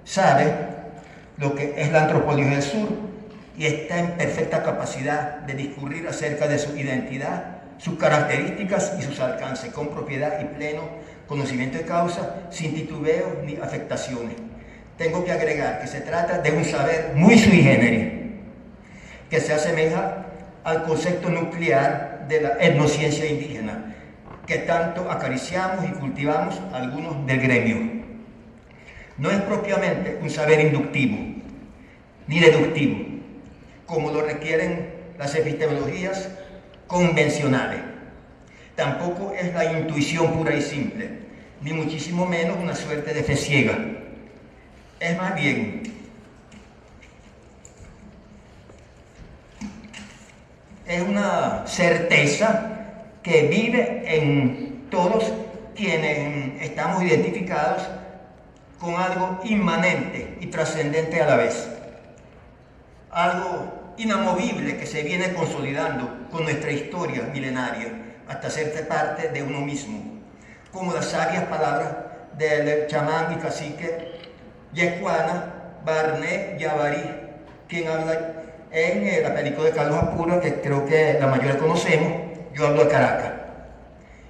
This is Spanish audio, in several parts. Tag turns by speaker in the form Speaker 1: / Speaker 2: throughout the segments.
Speaker 1: sabe lo que es la antropología del sur y está en perfecta capacidad de discurrir acerca de su identidad, sus características y sus alcances, con propiedad y pleno conocimiento de causa, sin titubeos ni afectaciones. Tengo que agregar que se trata de un saber muy sui generis, que se asemeja al concepto nuclear de la etnociencia indígena, que tanto acariciamos y cultivamos algunos del gremio. No es propiamente un saber inductivo, ni deductivo, como lo requieren las epistemologías convencionales. Tampoco es la intuición pura y simple, ni muchísimo menos una suerte de fe ciega. Es más bien es una certeza que vive en todos quienes estamos identificados con algo inmanente y trascendente a la vez. Algo inamovible que se viene consolidando con nuestra historia milenaria hasta ser parte de uno mismo, como las sabias palabras del chamán y cacique Yecuana Barné Yabarí, quien habla en la película de Carlos Apuro, que creo que la mayoría conocemos, Yo hablo de Caracas,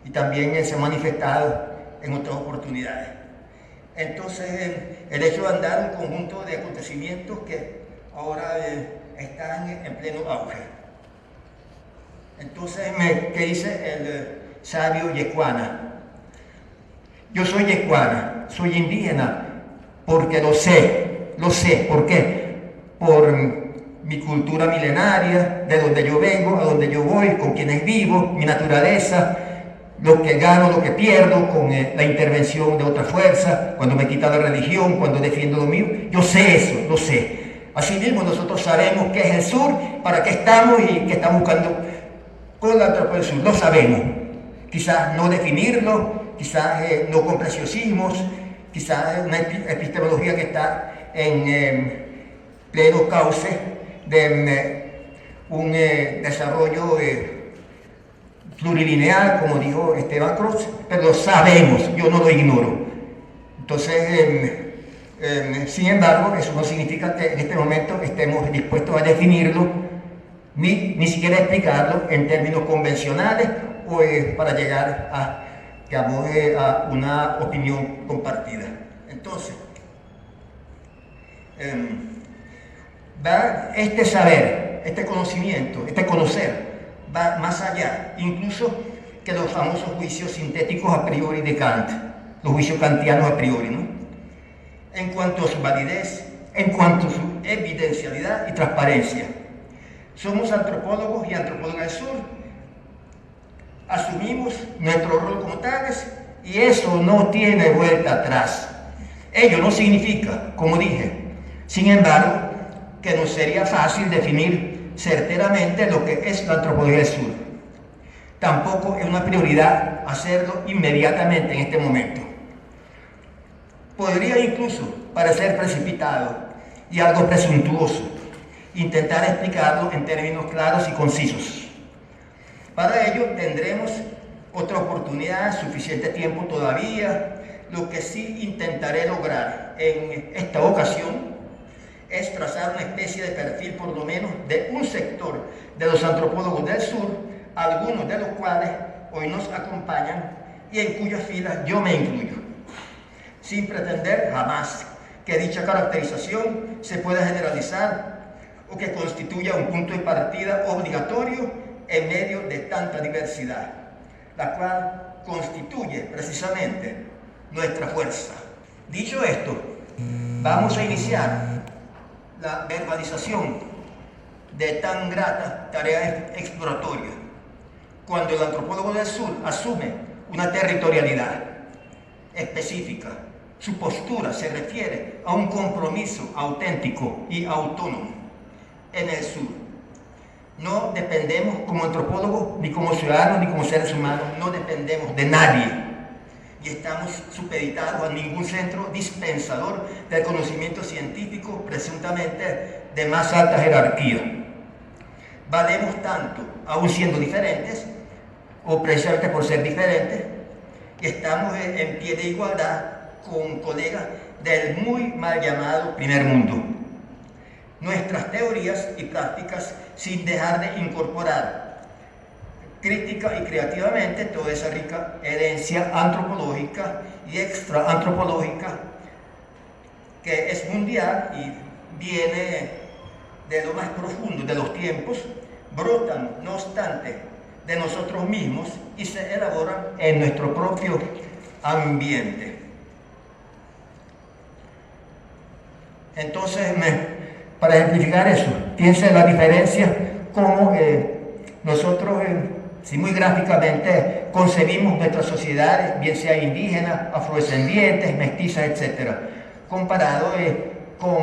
Speaker 1: y también se ha manifestado en otras oportunidades. Entonces, el hecho de andar un conjunto de acontecimientos que ahora están en pleno auge. Entonces, ¿qué dice el sabio Yecuana? Yo soy yecuana, soy indígena, porque lo sé. ¿Por qué? Por mi cultura milenaria, de donde yo vengo, a donde yo voy, con quienes vivo, mi naturaleza, lo que gano, lo que pierdo, con la intervención de otra fuerza, cuando me quita la religión, cuando defiendo lo mío. Yo sé eso, lo sé. Asimismo, nosotros sabemos qué es el sur, para qué estamos y qué estamos buscando con la antropología del sur. Lo sabemos. Quizás no definirlo, quizás no con preciosismos, quizás una epistemología que está en pleno cauce de un desarrollo plurilineal, como dijo Esteban Cruz, pero lo sabemos, yo no lo ignoro. Entonces, sin embargo, eso no significa que en este momento estemos dispuestos a definirlo, ni siquiera explicarlo en términos convencionales o para llegar a, digamos, a una opinión compartida. Entonces, va este saber, este conocimiento, este conocer, va más allá, incluso que los famosos juicios sintéticos a priori de Kant, los juicios kantianos a priori, ¿no? En cuanto a su validez, en cuanto a su evidencialidad y transparencia. Somos antropólogos y antropólogas del sur, asumimos nuestro rol como tales y eso no tiene vuelta atrás. Ello no significa, como dije, sin embargo, que nos sería fácil definir certeramente lo que es la antropología del sur. Tampoco es una prioridad hacerlo inmediatamente en este momento. Podría incluso parecer precipitado y algo presuntuoso intentar explicarlo en términos claros y concisos. Para ello tendremos otra oportunidad, suficiente tiempo todavía. Lo que sí intentaré lograr en esta ocasión es trazar una especie de perfil, por lo menos, de un sector de los antropólogos del sur, algunos de los cuales hoy nos acompañan y en cuyas filas yo me incluyo, sin pretender jamás que dicha caracterización se pueda generalizar o que constituya un punto de partida obligatorio en medio de tanta diversidad, la cual constituye precisamente nuestra fuerza. Dicho esto, vamos a iniciar la verbalización de tan grata tarea exploratoria, cuando el antropólogo del sur asume una territorialidad específica. Su postura se refiere a un compromiso auténtico y autónomo en el sur. No dependemos como antropólogos, ni como ciudadanos, ni como seres humanos, no dependemos de nadie. Y estamos supeditados a ningún centro dispensador del conocimiento científico presuntamente de más alta jerarquía. Valemos tanto, aun siendo diferentes, o precisamente por ser diferentes, y estamos en pie de igualdad con colegas del muy mal llamado primer mundo. Nuestras teorías y prácticas, sin dejar de incorporar crítica y creativamente toda esa rica herencia antropológica y extraantropológica que es mundial y viene de lo más profundo de los tiempos, brotan, no obstante, de nosotros mismos y se elaboran en nuestro propio ambiente. Entonces, para ejemplificar eso, fíjense la diferencia, como nosotros, si muy gráficamente, concebimos nuestras sociedades, bien sea indígenas, afrodescendientes, mestizas, etc., comparado con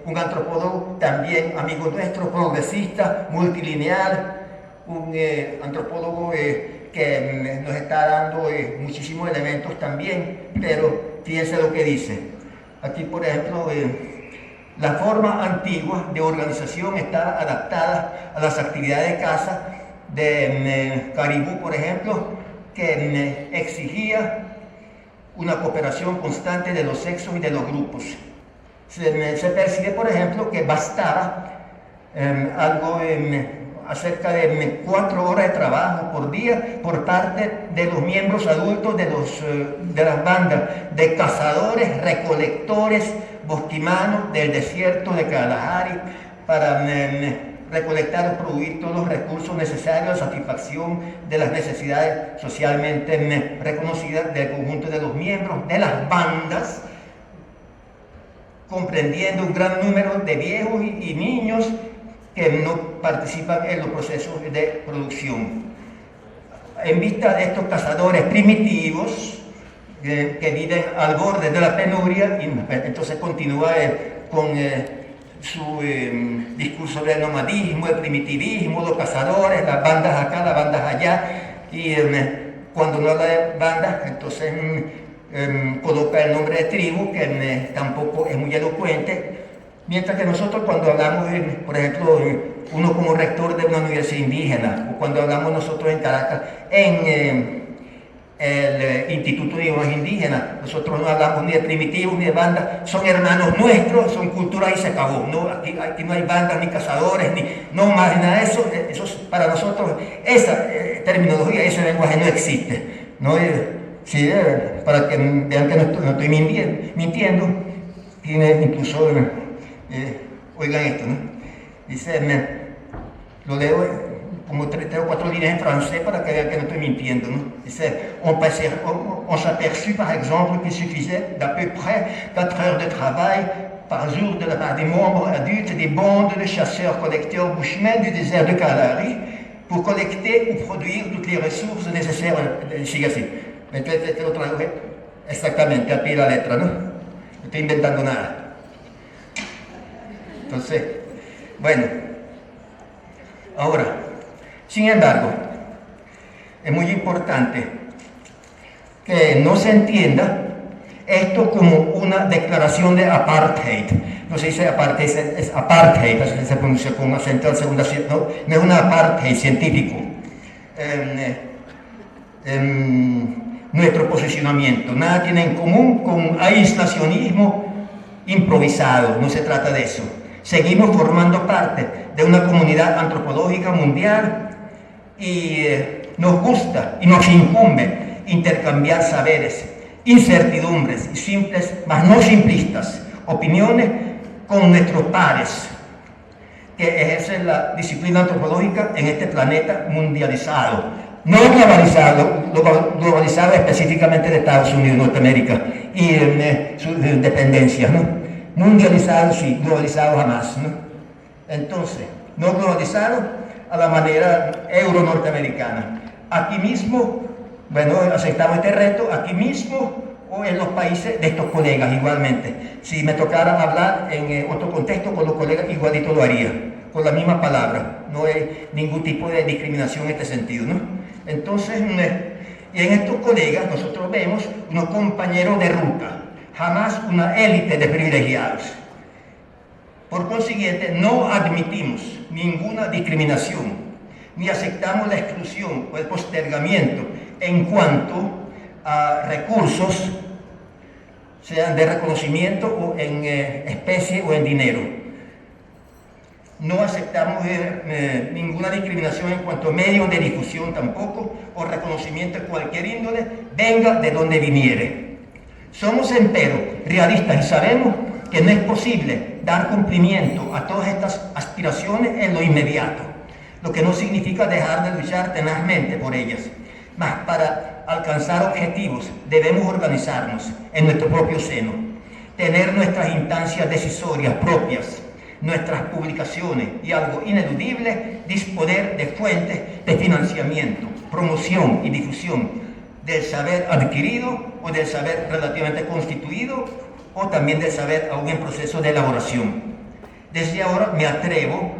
Speaker 1: un antropólogo también amigo nuestro, progresista, multilineal, un antropólogo que nos está dando muchísimos elementos también, pero fíjense lo que dice. Aquí, por ejemplo, la forma antigua de organización está adaptada a las actividades de caza de Caribú, por ejemplo, que exigía una cooperación constante de los sexos y de los grupos. Se percibe, por ejemplo, que bastaba algo acerca de 4 horas de trabajo por día por parte de los miembros adultos de las bandas de cazadores, recolectores, bosquimanos del desierto de Kalahari para recolectar o producir todos los recursos necesarios a satisfacción de las necesidades socialmente reconocidas del conjunto de los miembros de las bandas, comprendiendo un gran número de viejos y niños que no participan en los procesos de producción. En vista de estos cazadores primitivos que viven al borde de la penuria, y entonces continúa con su discurso del nomadismo, el primitivismo, los cazadores, las bandas acá, las bandas allá, y cuando no habla de bandas, entonces coloca el nombre de tribu, que tampoco es muy elocuente, mientras que nosotros cuando hablamos, por ejemplo, uno como rector de una universidad indígena, o cuando hablamos nosotros en Caracas, en el Instituto de Idiomas Indígenas, nosotros no hablamos ni de primitivos ni de bandas, son hermanos nuestros, son culturas y se acabó. No, aquí no hay bandas ni cazadores, no más ni nada de eso. Para nosotros esa terminología, ese lenguaje no existe, ¿no? Sí, para que vean que no estoy mintiendo, tiene incluso, oigan esto, ¿no? Dice, lo leo como 3 o 4 líneas en francés para que vean que no estoy mintiendo, ¿no? Dice, on s'aperçut par exemple qu'il suffisait d'à peu près 4 heures de travail par jour de la part des membres adultes des bandes de chasseurs-collecteurs bushmen du désert de Kalahari pour collecter ou produire toutes les ressources nécessaires. Sigue así. Entonces te lo traduje exactamente a pie la letra, ¿no? No estoy inventando nada. Entonces, bueno, ahora, sin embargo, es muy importante que no se entienda esto como una declaración de apartheid. No se dice apartheid, es apartheid, así se pronuncia con acento al segundo, no es un apartheid científico. Nuestro posicionamiento, nada tiene en común con un aislacionismo improvisado, no se trata de eso. Seguimos formando parte de una comunidad antropológica mundial y nos gusta y nos incumbe intercambiar saberes, incertidumbres y simples, mas no simplistas, opiniones con nuestros pares que ejercen la disciplina antropológica en este planeta mundializado. No globalizado específicamente de Estados Unidos, Norteamérica y sus dependencias, ¿no? Mundializado sí, globalizado jamás, ¿no? Entonces, no globalizado a la manera euro-norteamericana. Aquí mismo, bueno, aceptamos este reto, aquí mismo o en los países de estos colegas igualmente. Si me tocara hablar en otro contexto con los colegas, igualito lo haría, con la misma palabra. No hay ningún tipo de discriminación en este sentido, ¿no? Entonces, y en estos colegas nosotros vemos unos compañeros de ruta, jamás una élite de privilegiados. Por consiguiente, no admitimos ninguna discriminación, ni aceptamos la exclusión o el postergamiento en cuanto a recursos sean de reconocimiento o en especie o en dinero. No aceptamos ninguna discriminación en cuanto a medios de difusión tampoco, o reconocimiento de cualquier índole, venga de donde viniere. Somos empero realistas y sabemos que no es posible dar cumplimiento a todas estas aspiraciones en lo inmediato, lo que no significa dejar de luchar tenazmente por ellas. Mas para alcanzar objetivos debemos organizarnos en nuestro propio seno, tener nuestras instancias decisorias propias, nuestras publicaciones y, algo ineludible, disponer de fuentes de financiamiento, promoción y difusión del saber adquirido o del saber relativamente constituido, o también del saber aún en proceso de elaboración. Desde ahora me atrevo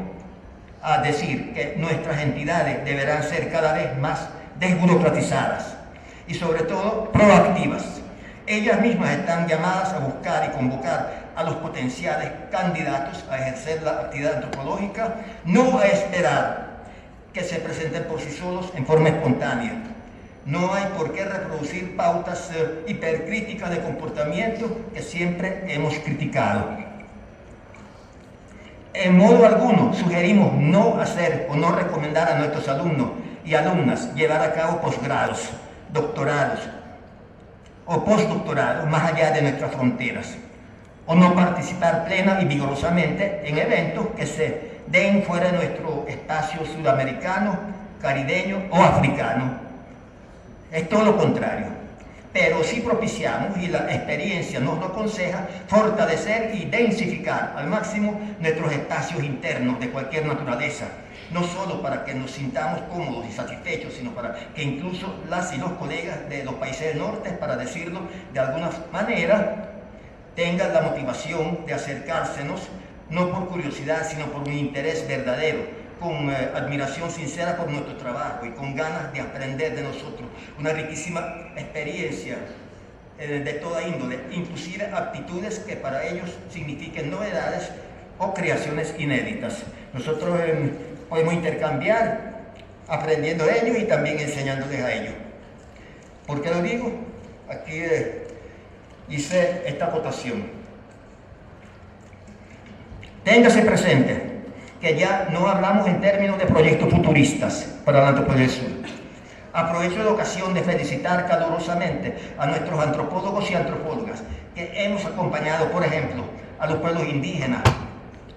Speaker 1: a decir que nuestras entidades deberán ser cada vez más desburocratizadas y sobre todo proactivas. Ellas mismas están llamadas a buscar y convocar a los potenciales candidatos a ejercer la actividad antropológica, no a esperar que se presenten por sí solos en forma espontánea. No hay por qué reproducir pautas hipercríticas de comportamiento que siempre hemos criticado. En modo alguno sugerimos no hacer o no recomendar a nuestros alumnos y alumnas llevar a cabo posgrados, doctorados o postdoctorados más allá de nuestras fronteras, o no participar plena y vigorosamente en eventos que se den fuera de nuestro espacio sudamericano, caribeño o africano. Es todo lo contrario, pero sí propiciamos, y la experiencia nos lo aconseja, fortalecer y densificar al máximo nuestros espacios internos de cualquier naturaleza, no solo para que nos sintamos cómodos y satisfechos, sino para que incluso las y los colegas de los países del norte, para decirlo de alguna manera, tengan la motivación de acercársenos, no por curiosidad, sino por un interés verdadero, con admiración sincera por nuestro trabajo y con ganas de aprender de nosotros, una riquísima experiencia de toda índole, inclusive aptitudes que para ellos signifiquen novedades o creaciones inéditas. Nosotros podemos intercambiar aprendiendo de ellos y también enseñándoles a ellos. ¿Por qué lo digo? Aquí hice esta acotación. Téngase presente que ya no hablamos en términos de proyectos futuristas para la antropología del sur. Aprovecho la ocasión de felicitar calurosamente a nuestros antropólogos y antropólogas que hemos acompañado, por ejemplo, a los pueblos indígenas,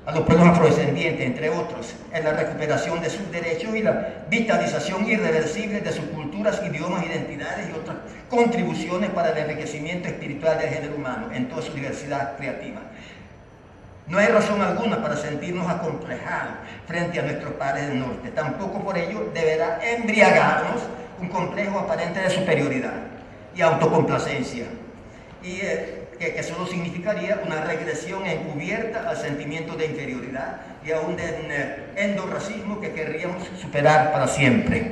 Speaker 1: a los pueblos afrodescendientes, entre otros, en la recuperación de sus derechos y la vitalización irreversible de sus culturas, idiomas, identidades y otras contribuciones para el enriquecimiento espiritual del género humano en toda su diversidad creativa. No hay razón alguna para sentirnos acomplejados frente a nuestros pares del norte. Tampoco por ello deberá embriagarnos un complejo aparente de superioridad y autocomplacencia, y que solo significaría una regresión encubierta al sentimiento de inferioridad y aún de endorracismo que querríamos superar para siempre.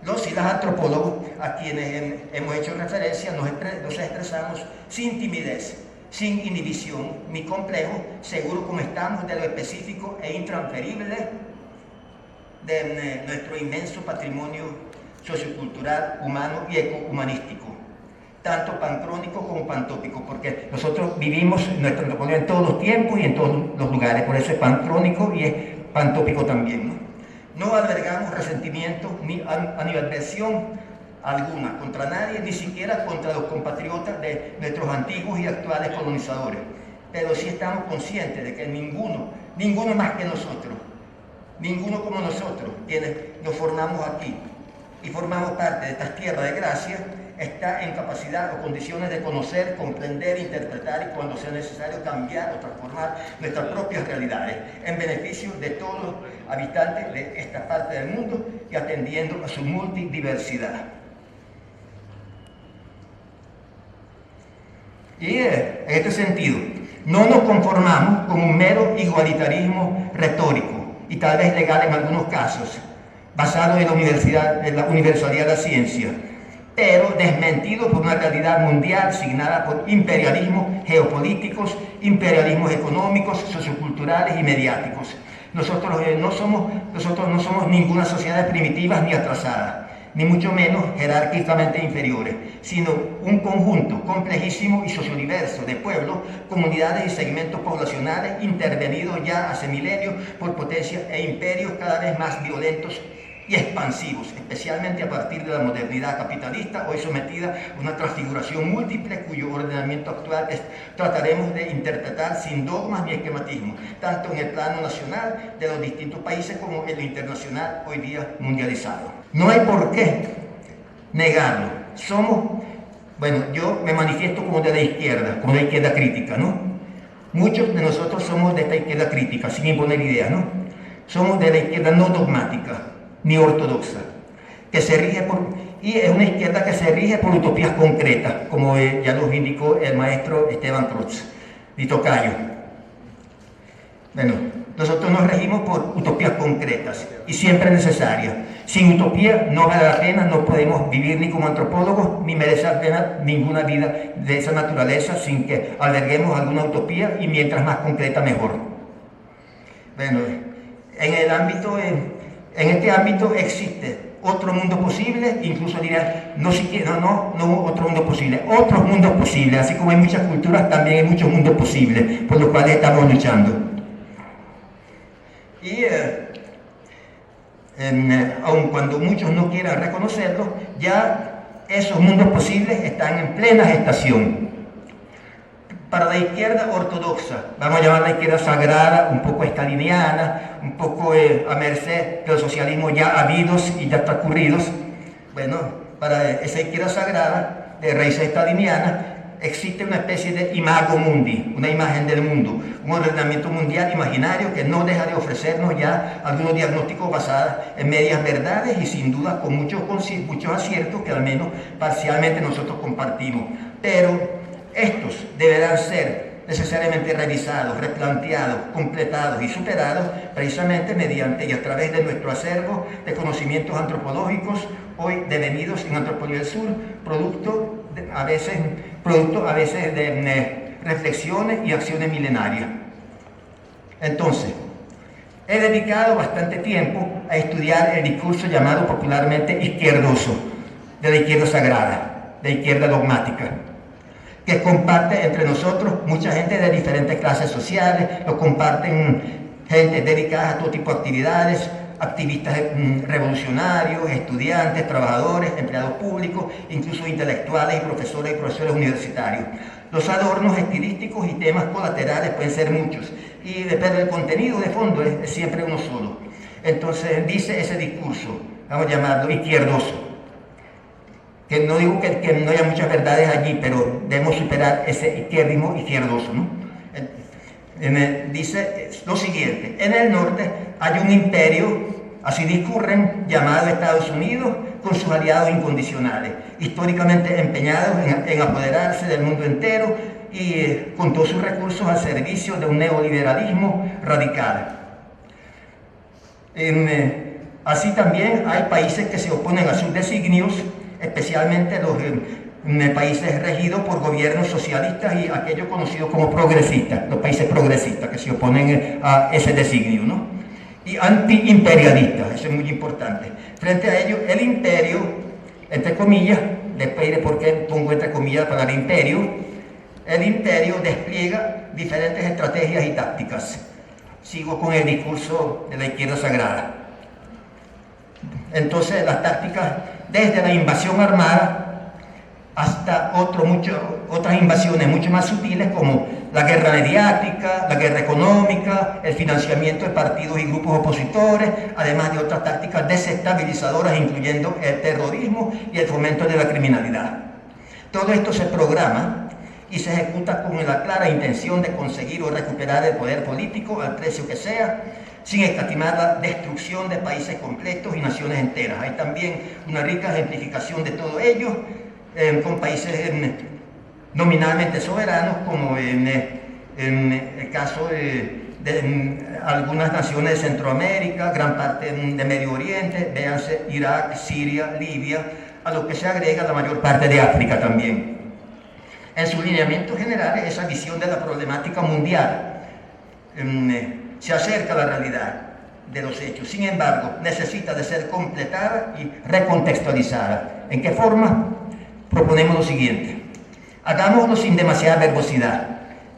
Speaker 1: Los y las antropólogos a quienes hemos hecho referencia nos expresamos sin timidez, sin inhibición ni complejo, seguro como estamos de lo específico e intransferible de nuestro inmenso patrimonio sociocultural, humano y ecohumanístico, tanto pancrónico como pantópico, porque nosotros vivimos nuestra antropología en todos los tiempos y en todos los lugares, por eso es pancrónico y es pantópico también, ¿no? No albergamos resentimiento ni animadversión alguna contra nadie, ni siquiera contra los compatriotas de nuestros antiguos y actuales colonizadores, pero sí estamos conscientes de que ninguno más que nosotros, ninguno como nosotros, quienes nos formamos aquí y formamos parte de estas tierras de gracia, está en capacidad o condiciones de conocer, comprender, interpretar y, cuando sea necesario, cambiar o transformar nuestras propias realidades en beneficio de todos los habitantes de esta parte del mundo y atendiendo a su multidiversidad. Y en este sentido, no nos conformamos con un mero igualitarismo retórico y tal vez legal en algunos casos, basado en la universalidad de la ciencia, pero desmentido por una realidad mundial signada por imperialismos geopolíticos, imperialismos económicos, socioculturales y mediáticos. Nosotros no somos ninguna sociedad primitiva ni atrasada, ni mucho menos jerárquicamente inferiores, sino un conjunto complejísimo y sociodiverso de pueblos, comunidades y segmentos poblacionales intervenidos ya hace milenios por potencias e imperios cada vez más violentos y expansivos, especialmente a partir de la modernidad capitalista, hoy sometida a una transfiguración múltiple cuyo ordenamiento actual trataremos de interpretar sin dogmas ni esquematismos, tanto en el plano nacional de los distintos países como en lo internacional hoy día mundializado. No hay por qué negarlo. Yo me manifiesto como de la izquierda crítica, ¿no? Muchos de nosotros somos de esta izquierda crítica, sin imponer ideas, ¿no? Somos de la izquierda no dogmática, ni ortodoxa, y es una izquierda que se rige por utopías concretas, como ya nos indicó el maestro Esteban Cruz, mi tocayo. Bueno, nosotros nos regimos por utopías concretas y siempre necesarias. Sin utopía no vale la pena, no podemos vivir ni como antropólogos, ni merece la pena ninguna vida de esa naturaleza sin que alberguemos alguna utopía, y mientras más concreta mejor. Bueno, en este ámbito existe otro mundo posible, incluso diría, no otro mundo posible, otros mundos posibles, así como hay muchas culturas, también hay muchos mundos posibles, por los cuales estamos luchando. Y aun cuando muchos no quieran reconocerlo, ya esos mundos posibles están en plena gestación. Para la izquierda ortodoxa, vamos a llamarla izquierda sagrada, un poco estaliniana, un poco a merced de los socialismos ya habidos y ya transcurridos, bueno, para esa izquierda sagrada de raíces estalinianas existe una especie de imago mundi, una imagen del mundo, un ordenamiento mundial imaginario que no deja de ofrecernos ya algunos diagnósticos basados en medias verdades y sin duda con muchos aciertos que al menos parcialmente nosotros compartimos. Pero estos deberán ser necesariamente revisados, replanteados, completados y superados precisamente mediante y a través de nuestro acervo de conocimientos antropológicos, hoy devenidos en Antropología del Sur, producto a veces de reflexiones y acciones milenarias. Entonces, he dedicado bastante tiempo a estudiar el discurso llamado popularmente izquierdoso, de la izquierda sagrada, de la izquierda dogmática, que comparte entre nosotros mucha gente de diferentes clases sociales, lo comparten gente dedicada a todo tipo de actividades, activistas revolucionarios, estudiantes, trabajadores, empleados públicos, incluso intelectuales y profesores universitarios. Los adornos estilísticos y temas colaterales pueden ser muchos, pero el contenido de fondo es siempre uno solo. Entonces dice ese discurso, vamos a llamarlo izquierdoso, que no digo que no haya muchas verdades allí, pero debemos superar ese izquierdismo izquierdoso, ¿no? Dice lo siguiente: en el norte hay un imperio, así discurren, llamado Estados Unidos, con sus aliados incondicionales, históricamente empeñados en apoderarse del mundo entero y con todos sus recursos al servicio de un neoliberalismo radical. Así también hay países que se oponen a sus designios, especialmente los países regidos por gobiernos socialistas y aquellos conocidos como progresistas, los países progresistas que se oponen a ese designio, ¿no? Y antiimperialistas, eso es muy importante. Frente a ello, el imperio, entre comillas, después de por qué pongo entre comillas la palabra imperio, el imperio despliega diferentes estrategias y tácticas. Sigo con el discurso de la izquierda sagrada. Entonces, las tácticas, desde la invasión armada hasta otras invasiones mucho más sutiles, como la guerra mediática, la guerra económica, el financiamiento de partidos y grupos opositores, además de otras tácticas desestabilizadoras, incluyendo el terrorismo y el fomento de la criminalidad. Todo esto se programa y se ejecuta con la clara intención de conseguir o recuperar el poder político al precio que sea, sin escatimar la destrucción de países completos y naciones enteras. Hay también una rica ejemplificación de todo ello con países nominalmente soberanos, como en el caso de algunas naciones de Centroamérica, gran parte de Medio Oriente, véanse Irak, Siria, Libia, a lo que se agrega la mayor parte de África también. En sus lineamientos generales, esa visión de la problemática mundial se acerca a la realidad de los hechos. Sin embargo, necesita de ser completada y recontextualizada. ¿En qué forma? Proponemos lo siguiente. Hagámoslo sin demasiada verbosidad,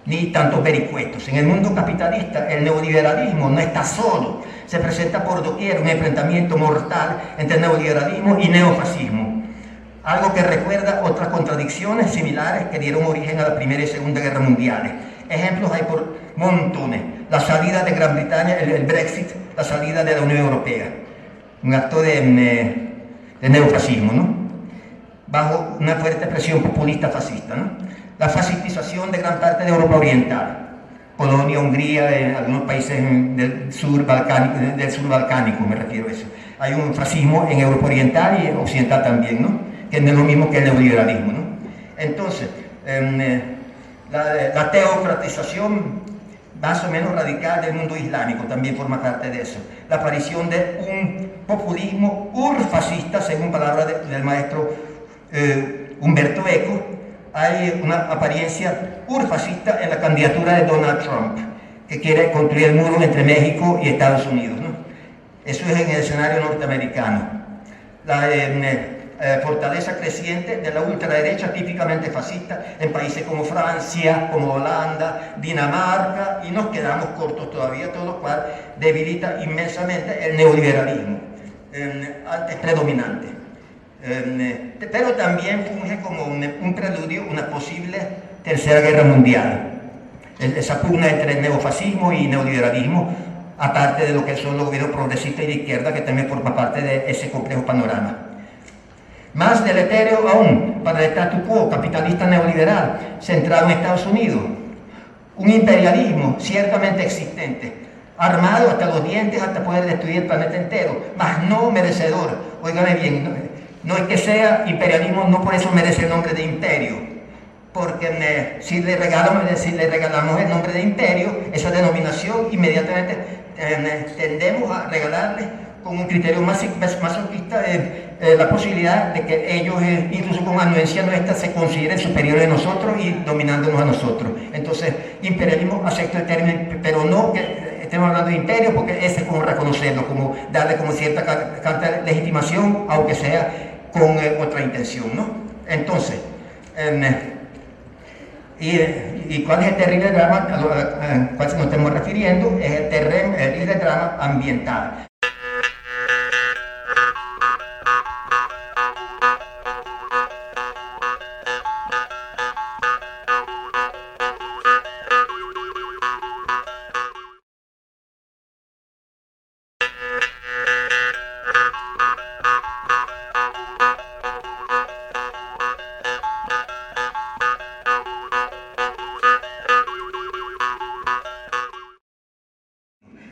Speaker 1: ni tantos vericuetos. En el mundo capitalista, el neoliberalismo no está solo. Se presenta por doquier un enfrentamiento mortal entre neoliberalismo y neofascismo. Algo que recuerda otras contradicciones similares que dieron origen a la Primera y Segunda Guerra Mundiales. Ejemplos hay por montones. La salida de Gran Bretaña, el Brexit, la salida de la Unión Europea. Un acto de neofascismo, ¿no? Bajo una fuerte presión populista fascista, ¿no? La fascistización de gran parte de Europa Oriental, Polonia, Hungría, algunos países del sur balcánico, me refiero a eso. Hay un fascismo en Europa Oriental y occidental también, ¿no? Que no es lo mismo que el neoliberalismo, ¿no? Entonces, la teocratización más o menos radical del mundo islámico también forma parte de eso. La aparición de un populismo urfascista, según palabras del maestro Humberto Eco. Hay una apariencia urfascista en la candidatura de Donald Trump, que quiere construir el muro entre México y Estados Unidos, ¿no? Eso es en el escenario norteamericano. La fortaleza creciente de la ultraderecha típicamente fascista en países como Francia, como Holanda, Dinamarca, y nos quedamos cortos todavía, todo lo cual debilita inmensamente el neoliberalismo, antes predominante. Pero también funge como un preludio, una posible tercera guerra mundial. Esa pugna entre neofascismo y neoliberalismo, aparte de lo que son los gobiernos progresistas y de izquierda, que también forma parte de ese complejo panorama. Más deletérea aún para el statu quo capitalista neoliberal centrado en Estados Unidos, un imperialismo ciertamente existente, armado hasta los dientes hasta poder destruir el planeta entero, mas no merecedor. Óigame bien, no es que sea imperialismo, no por eso merece el nombre de imperio, porque si le regalamos el nombre de imperio, esa denominación inmediatamente tendemos a regalarle con un criterio masoquista la posibilidad de que ellos, incluso con anuencia nuestra, se consideren superiores a nosotros y dominándonos a nosotros. Entonces, imperialismo, acepto el término, pero no que estemos hablando de imperio, porque ese es como reconocerlo, como darle como cierta carta de legitimación, aunque sea con otra intención, ¿no? Entonces, ¿y cuál es el terrible drama al cual nos estamos refiriendo? Es el terrible drama ambiental.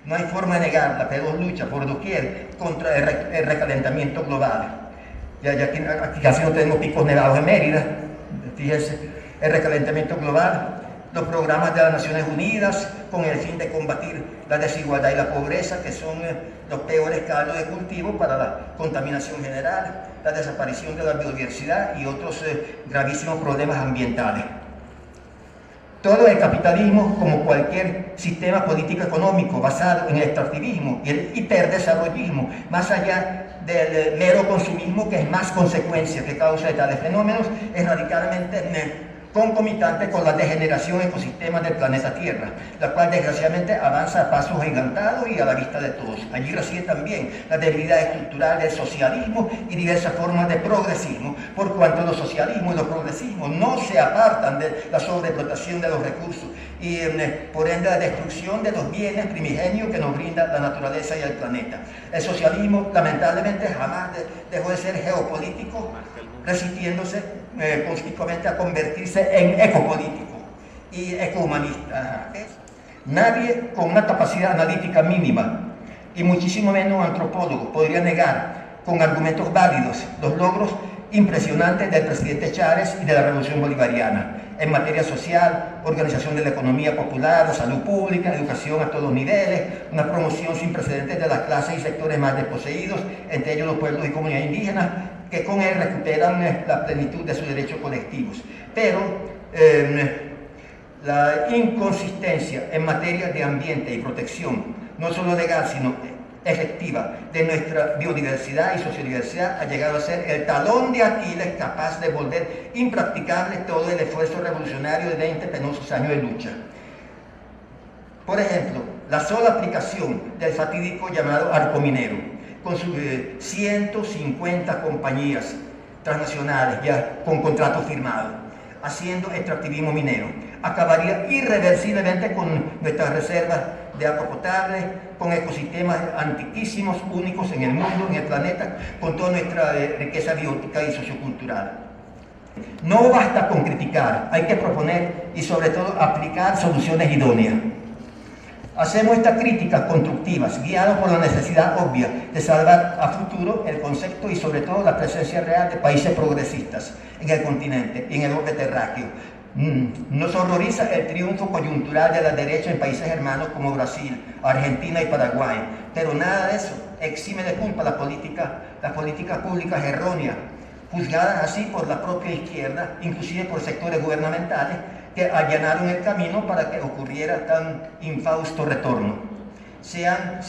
Speaker 1: No hay forma de negarla, pero lucha por doquier contra el recalentamiento global. Ya aquí casi no tenemos picos nevados en Mérida. Fíjense, el recalentamiento global, los programas de las Naciones Unidas con el fin de combatir la desigualdad y la pobreza, que son los peores caldos de cultivo para la contaminación general, la desaparición de la biodiversidad y otros gravísimos problemas ambientales. Todo el capitalismo, como cualquier sistema político-económico basado en el extractivismo y el hiperdesarrollismo, más allá del mero consumismo, que es más consecuencia que causa de tales fenómenos, es radicalmente concomitante con la degeneración ecosistema del planeta Tierra, la cual desgraciadamente avanza a pasos gigantados y a la vista de todos. Allí reside también la debilidad estructural del socialismo y diversas formas de progresismo, por cuanto los socialismos y los progresismos no se apartan de la sobreexplotación de los recursos y por ende la destrucción de los bienes primigenios que nos brinda la naturaleza y el planeta. El socialismo lamentablemente jamás dejó de ser geopolítico, resistiéndose conspicuamente a convertirse en ecopolítico y ecohumanista. Nadie con una capacidad analítica mínima, y muchísimo menos un antropólogo, podría negar con argumentos válidos los logros impresionantes del presidente Chávez y de la Revolución Bolivariana en materia social, organización de la economía popular, la salud pública, educación a todos los niveles, una promoción sin precedentes de las clases y sectores más desposeídos, entre ellos los pueblos y comunidades indígenas, que con él recuperan la plenitud de sus derechos colectivos. Pero la inconsistencia en materia de ambiente y protección, no solo legal, sino efectiva de nuestra biodiversidad y sociodiversidad ha llegado a ser el talón de Aquiles capaz de volver impracticable todo el esfuerzo revolucionario de 20 penosos años de lucha. Por ejemplo, la sola aplicación del fatídico llamado arco minero, con sus 150 compañías transnacionales ya con contratos firmados, haciendo extractivismo minero, acabaría irreversiblemente con nuestras reservas de agua potable, con ecosistemas antiquísimos, únicos en el mundo, en el planeta, con toda nuestra riqueza biótica y sociocultural. No basta con criticar, hay que proponer y sobre todo aplicar soluciones idóneas. Hacemos estas críticas constructivas, guiados por la necesidad obvia de salvar a futuro el concepto y sobre todo la presencia real de países progresistas en el continente y en el orbe terráqueo. Nos horroriza el triunfo coyuntural de la derecha en países hermanos como Brasil, Argentina y Paraguay, pero nada de eso exime de culpa las políticas públicas erróneas, juzgadas así por la propia izquierda, inclusive por sectores gubernamentales, que allanaron el camino para que ocurriera tan infausto retorno. Se han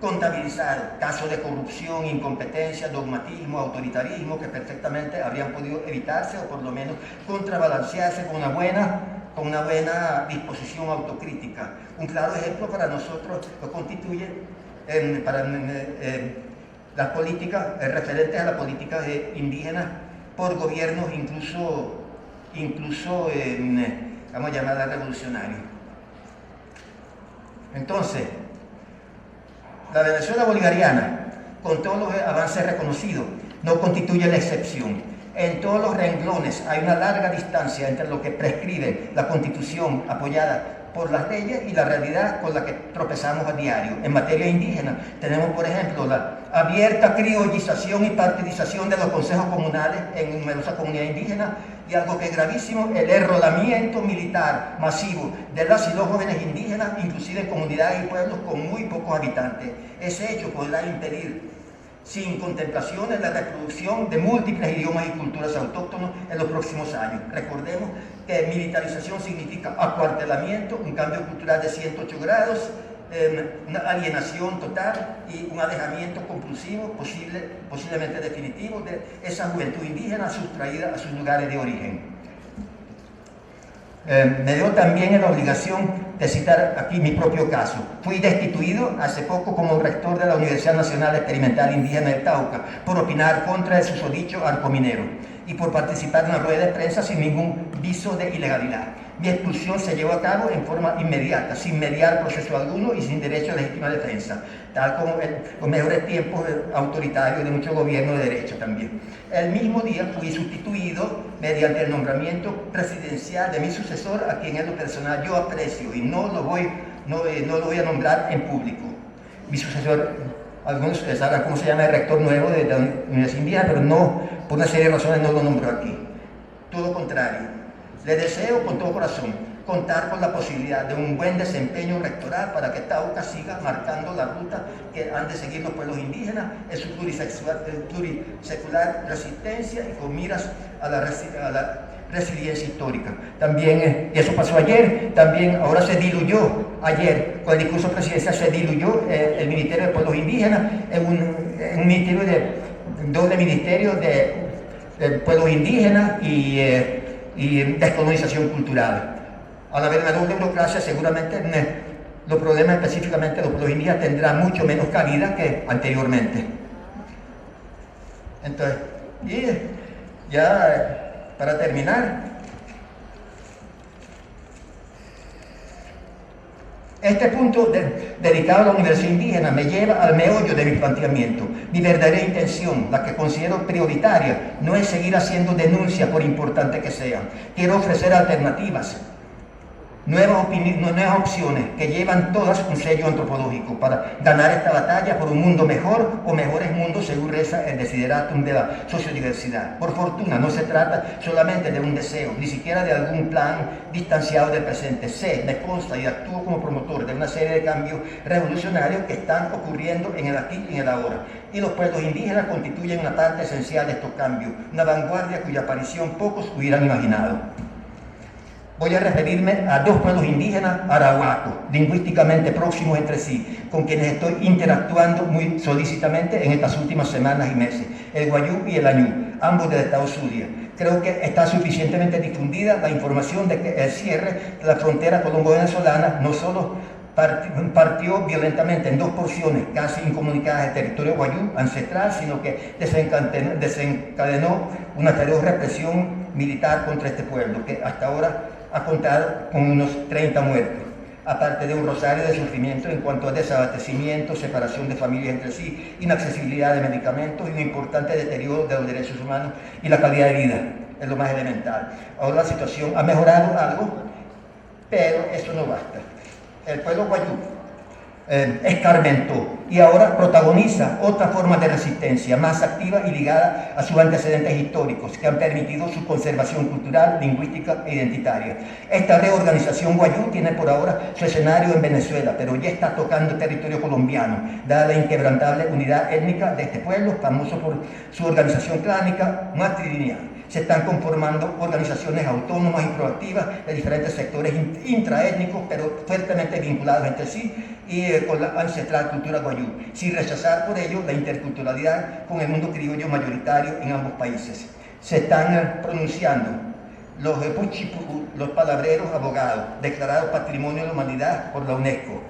Speaker 1: contabilizado casos de corrupción, incompetencia, dogmatismo, autoritarismo que perfectamente habrían podido evitarse o por lo menos contrabalancearse con una buena disposición autocrítica. Un claro ejemplo para nosotros lo constituye las políticas referentes a las políticas indígenas por gobiernos incluso vamos a llamarla revolucionario. Entonces, la Venezuela bolivariana, con todos los avances reconocidos, no constituye la excepción. En todos los renglones hay una larga distancia entre lo que prescribe la Constitución apoyada por las leyes y la realidad con la que tropezamos a diario. En materia indígena tenemos, por ejemplo, la abierta criollización y partidización de los consejos comunales en numerosas comunidades indígenas y algo que es gravísimo, el enrolamiento militar masivo de las y los jóvenes indígenas, inclusive en comunidades y pueblos con muy pocos habitantes. Ese hecho podrá impedir sin contemplaciones la reproducción de múltiples idiomas y culturas autóctonos en los próximos años. Recordemos que militarización significa acuartelamiento, un cambio cultural de 108 grados, una alienación total y un alejamiento compulsivo, posiblemente definitivo, de esa juventud indígena sustraída a sus lugares de origen. Me dio también la obligación de citar aquí mi propio caso. Fui destituido hace poco como rector de la Universidad Nacional Experimental Indígena del Cauca por opinar contra el susodicho arco minero y por participar en una rueda de prensa sin ningún viso de ilegalidad. Mi expulsión se llevó a cabo en forma inmediata, sin mediar proceso alguno y sin derecho a legítima defensa, tal como en los mejores tiempos autoritarios de muchos gobiernos de derecha también. El mismo día fui sustituido mediante el nombramiento presidencial de mi sucesor, a quien en lo personal yo aprecio y no lo voy a nombrar en público. Mi sucesor, algunos sabrán cómo se llama el rector nuevo de la Universidad Indígena, pero no, por una serie de razones no lo nombro aquí. Todo contrario. Le deseo con todo corazón contar con la posibilidad de un buen desempeño rectoral para que Tauca siga marcando la ruta que han de seguir los pueblos indígenas en su plurisecular resistencia y con miras a la resiliencia histórica. También, y eso pasó ayer, también ahora se diluyó, ayer con el discurso presidencial se diluyó el Ministerio de Pueblos Indígenas en un ministerio doble ministerio de pueblos indígenas y descolonización cultural. Al haber una doble burocracia, seguramente los problemas específicamente de los pueblos indígenas tendrán mucho menos cabida que anteriormente. Entonces, y ya para terminar, este punto dedicado a la Universidad Indígena me lleva al meollo de mi planteamiento. Mi verdadera intención, la que considero prioritaria, no es seguir haciendo denuncias por importante que sean. Quiero ofrecer alternativas, nuevas opciones que llevan todas un sello antropológico para ganar esta batalla por un mundo mejor o mejores mundos, según reza el desideratum de la sociodiversidad. Por fortuna, no se trata solamente de un deseo, ni siquiera de algún plan distanciado del presente. Me consta y actúo como promotor de una serie de cambios revolucionarios que están ocurriendo en el aquí y en el ahora. Y los pueblos indígenas constituyen una parte esencial de estos cambios, una vanguardia cuya aparición pocos hubieran imaginado. Voy a referirme a dos pueblos indígenas arahuacos, lingüísticamente próximos entre sí, con quienes estoy interactuando muy solícitamente en estas últimas semanas y meses, el Wayuu y el Añú, ambos del estado Zulia. Creo que está suficientemente difundida la información de que el cierre de la frontera colombo-venezolana no solo partió violentamente en dos porciones casi incomunicadas del territorio Wayuu ancestral, sino que desencadenó una feroz represión militar contra este pueblo, que hasta ahora ha contado con unos 30 muertos, aparte de un rosario de sufrimiento en cuanto a desabastecimiento, separación de familias entre sí, inaccesibilidad de medicamentos y un importante deterioro de los derechos humanos y la calidad de vida, es lo más elemental. Ahora la situación ha mejorado algo, pero eso no basta. El pueblo Wayuu escarmentó y ahora protagoniza otra forma de resistencia más activa y ligada a sus antecedentes históricos que han permitido su conservación cultural, lingüística e identitaria. Esta reorganización Wayuu tiene por ahora su escenario en Venezuela, pero ya está tocando territorio colombiano, dada la inquebrantable unidad étnica de este pueblo, famoso por su organización clánica matrilineal. Se están conformando organizaciones autónomas y proactivas de diferentes sectores intraétnicos, pero fuertemente vinculados entre sí y con la ancestral cultura Wayuu, sin rechazar por ello la interculturalidad con el mundo criollo mayoritario en ambos países. Se están pronunciando los puchipujú, los palabreros abogados, declarados Patrimonio de la Humanidad por la UNESCO.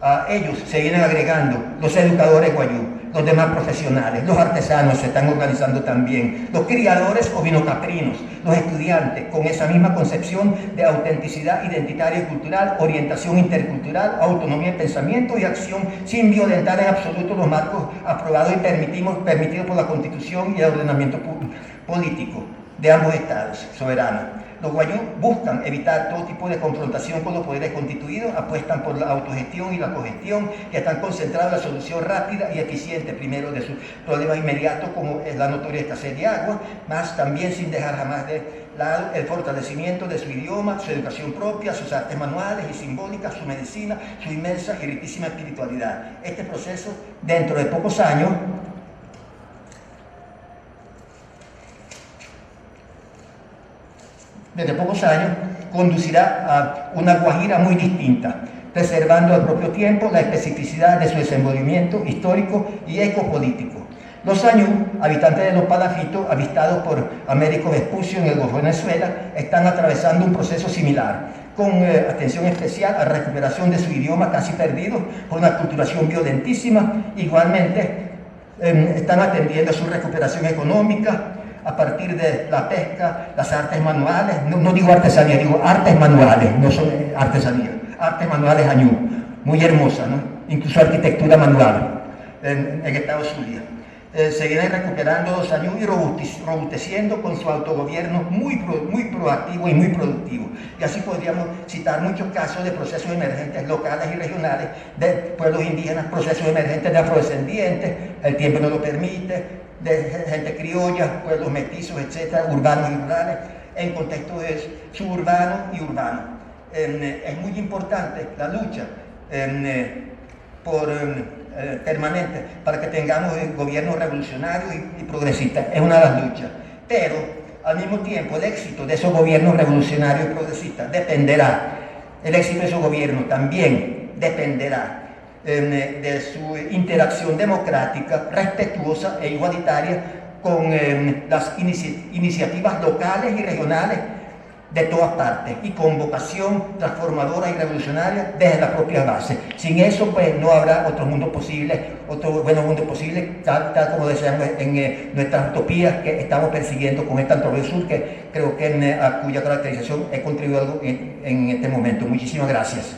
Speaker 1: A ellos se vienen agregando los educadores Wayuu, los demás profesionales, los artesanos se están organizando también, los criadores ovinocaprinos, los estudiantes con esa misma concepción de autenticidad identitaria y cultural, orientación intercultural, autonomía de pensamiento y acción sin violentar en absoluto los marcos aprobados y permitidos por la Constitución y el ordenamiento político de ambos estados soberanos. Los Wayuu buscan evitar todo tipo de confrontación con los poderes constituidos, apuestan por la autogestión y la cogestión, que están concentrados en la solución rápida y eficiente, primero de sus problemas inmediatos, como es la notoria escasez de agua, más también sin dejar jamás de lado el fortalecimiento de su idioma, su educación propia, sus artes manuales y simbólicas, su medicina, su inmensa y riquísima espiritualidad. Este proceso, dentro de pocos años, conducirá a una Guajira muy distinta, preservando al propio tiempo la especificidad de su desenvolvimiento histórico y ecopolítico. Los Añú, habitantes de los Palafitos, avistados por Américo Vespucio en el Golfo de Venezuela, están atravesando un proceso similar, con atención especial a la recuperación de su idioma casi perdido por una culturación violentísima. Igualmente, están atendiendo a su recuperación económica, a partir de la pesca, las artes manuales, no digo artesanía, digo artes manuales, no son artesanía, artes manuales Añú, muy hermosa, ¿no? Incluso arquitectura manual en el estado Zulia. Se vienen recuperando los Añú y robusteciendo con su autogobierno muy proactivo y muy productivo. Y así podríamos citar muchos casos de procesos emergentes locales y regionales de pueblos indígenas, procesos emergentes de afrodescendientes, el tiempo no lo permite, de gente criolla, pueblos mestizos, etcétera, urbanos y rurales, en contextos suburbanos y urbanos. Es muy importante la lucha permanente para que tengamos gobiernos revolucionarios y progresistas. Es una de las luchas. Pero, al mismo tiempo, el éxito de esos gobiernos revolucionarios y progresistas dependerá, el éxito de esos gobiernos también dependerá de su interacción democrática, respetuosa e igualitaria con las iniciativas locales y regionales de todas partes y con vocación transformadora y revolucionaria desde la propia base. Sin eso, pues, no habrá otro mundo posible, otro bueno mundo posible, tal como deseamos en nuestras utopías que estamos persiguiendo con esta Antropología Sur, que creo que a cuya caracterización he contribuido algo en este momento. Muchísimas gracias.